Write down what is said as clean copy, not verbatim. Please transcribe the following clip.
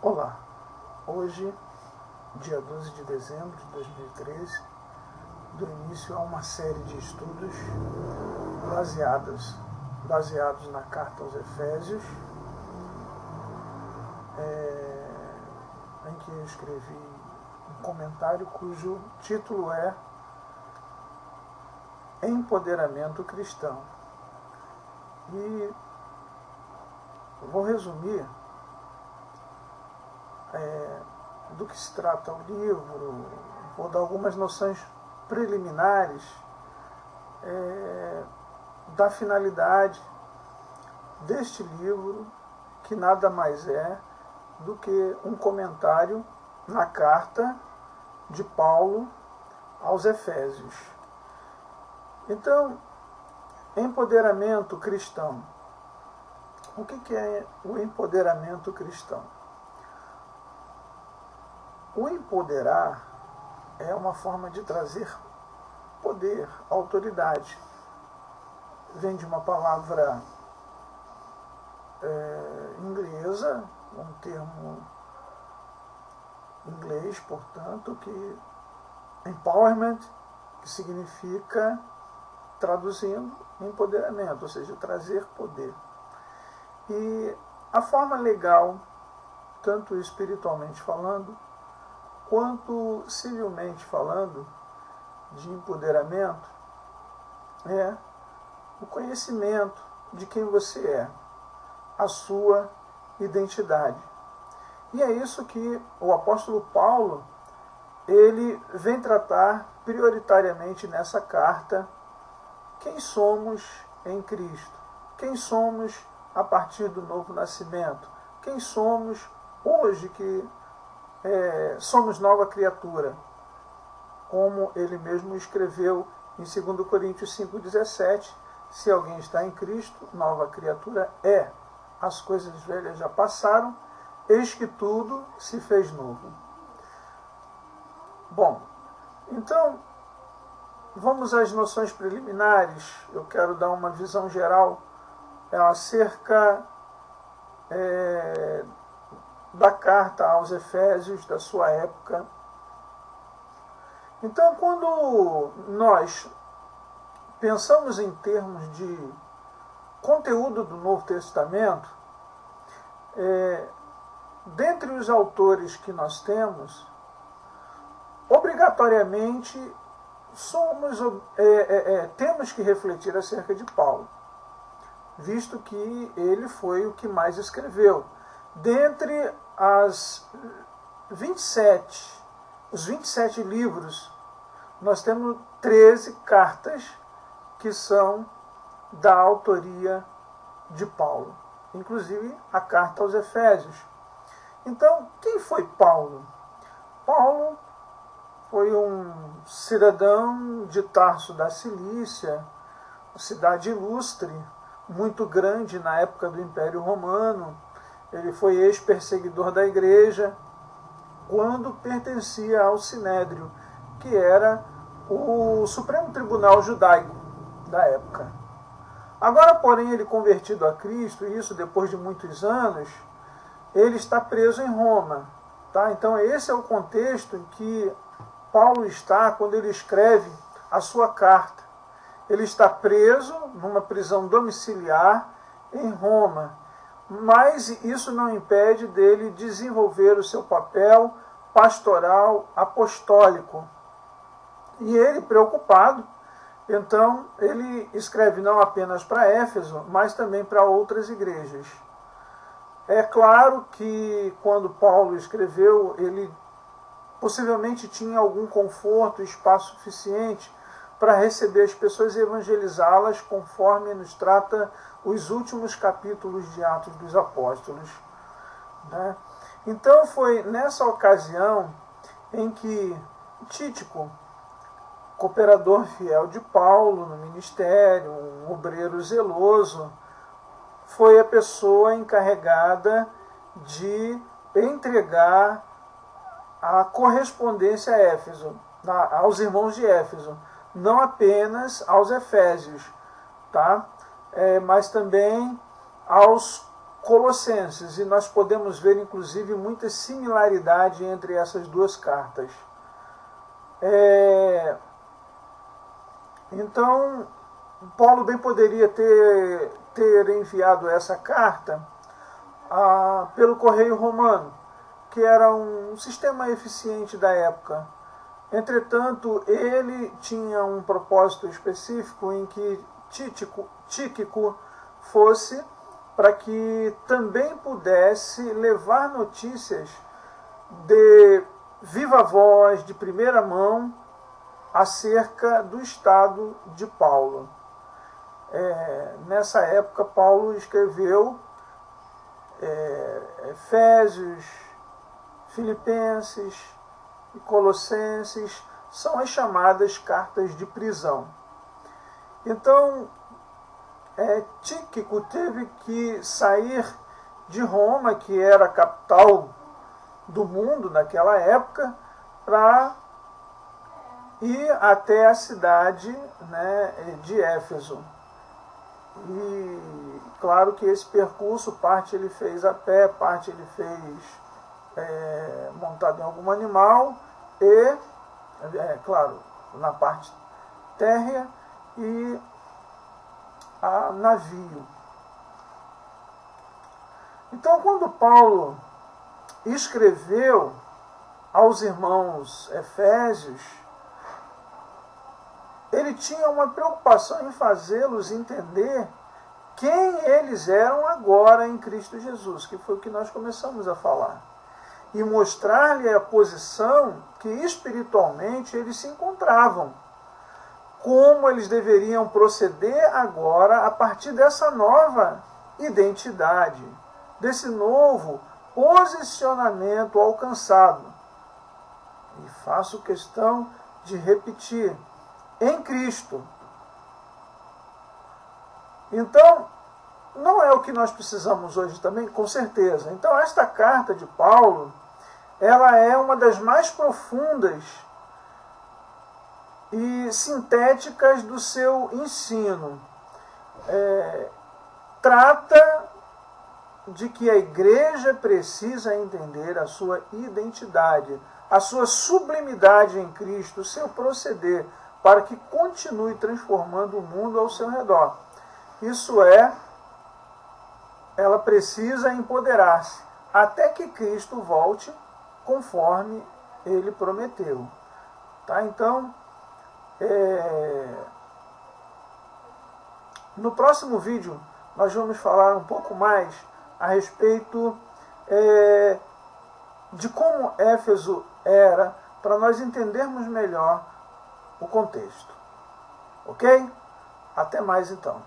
Olá, hoje, dia 12 de dezembro de 2013, do início a uma série de estudos baseados na carta aos Efésios, em que eu escrevi um comentário cujo título é Empoderamento Cristão. E vou resumir do que se trata o livro, vou dar algumas noções preliminares da finalidade deste livro, que nada mais é do que um comentário na carta de Paulo aos Efésios. Então, empoderamento cristão. O que é o empoderamento cristão? O empoderar é uma forma de trazer poder, autoridade. Vem de uma palavra inglesa, um termo inglês, portanto, que empowerment, que significa, traduzindo, empoderamento, ou seja, trazer poder. E a forma legal, tanto espiritualmente falando, quanto civilmente falando, de empoderamento, é o conhecimento de quem você é, a sua identidade. E é isso que o apóstolo Paulo, ele vem tratar prioritariamente nessa carta: quem somos em Cristo, quem somos a partir do novo nascimento, quem somos hoje que somos nova criatura, como ele mesmo escreveu em 2 Coríntios 5,17, se alguém está em Cristo, nova criatura é. As coisas velhas já passaram, eis que tudo se fez novo. Bom, então, vamos às noções preliminares. Eu quero dar uma visão geral acerca da carta aos Efésios, da sua época. Então, quando nós pensamos em termos de conteúdo do Novo Testamento, dentre os autores que nós temos, obrigatoriamente temos que refletir acerca de Paulo, visto que ele foi o que mais escreveu. Dentre os 27 livros, nós temos 13 cartas que são da autoria de Paulo, inclusive a carta aos Efésios. Então, quem foi Paulo? Paulo foi um cidadão de Tarso da Cilícia, uma cidade ilustre, muito grande na época do Império Romano. Ele foi ex-perseguidor da igreja quando pertencia ao Sinédrio, que era o Supremo Tribunal Judaico da época. Agora, porém, ele convertido a Cristo, e isso depois de muitos anos, ele está preso em Roma. Tá? Então, esse é o contexto em que Paulo está quando ele escreve a sua carta. Ele está preso numa prisão domiciliar em Roma, mas isso não impede dele desenvolver o seu papel pastoral apostólico. E ele, preocupado, então ele escreve não apenas para Éfeso, mas também para outras igrejas. É claro que quando Paulo escreveu, ele possivelmente tinha algum conforto, espaço suficiente para receber as pessoas e evangelizá-las, conforme nos trata os últimos capítulos de Atos dos Apóstolos. Né? Então foi nessa ocasião em que Tíquico, cooperador fiel de Paulo no ministério, um obreiro zeloso, foi a pessoa encarregada de entregar a correspondência a Éfeso, aos irmãos de Éfeso, não apenas aos Efésios, tá? Mas também aos Colossenses, e nós podemos ver inclusive muita similaridade entre essas duas cartas. Então, Paulo bem poderia ter enviado essa carta pelo correio romano, que era um sistema eficiente da época. Entretanto, ele tinha um propósito específico em que Tíquico fosse para que também pudesse levar notícias de viva voz, de primeira mão, acerca do estado de Paulo. Nessa época, Paulo escreveu Efésios, Filipenses e Colossenses, são as chamadas cartas de prisão. Então, Tíquico teve que sair de Roma, que era a capital do mundo naquela época, para ir até a cidade, né, de Éfeso. E claro que esse percurso, parte ele fez a pé, parte ele fez montado em algum animal e, claro, na parte térrea e a navio. Então, quando Paulo escreveu aos irmãos Efésios, ele tinha uma preocupação em fazê-los entender quem eles eram agora em Cristo Jesus, que foi o que nós começamos a falar, e mostrar-lhe a posição que espiritualmente eles se encontravam, como eles deveriam proceder agora a partir dessa nova identidade, desse novo posicionamento alcançado. E faço questão de repetir, em Cristo. Então, não é o que nós precisamos hoje também, com certeza. Então, esta carta de Paulo, ela é uma das mais profundas e sintéticas do seu ensino. Trata de que a igreja precisa entender a sua identidade, a sua sublimidade em Cristo, o seu proceder, para que continue transformando o mundo ao seu redor. Isso ela precisa empoderar-se até que Cristo volte conforme ele prometeu. Tá? Então, no próximo vídeo nós vamos falar um pouco mais a respeito de como Éfeso era, para nós entendermos melhor o contexto. Ok? Até mais então.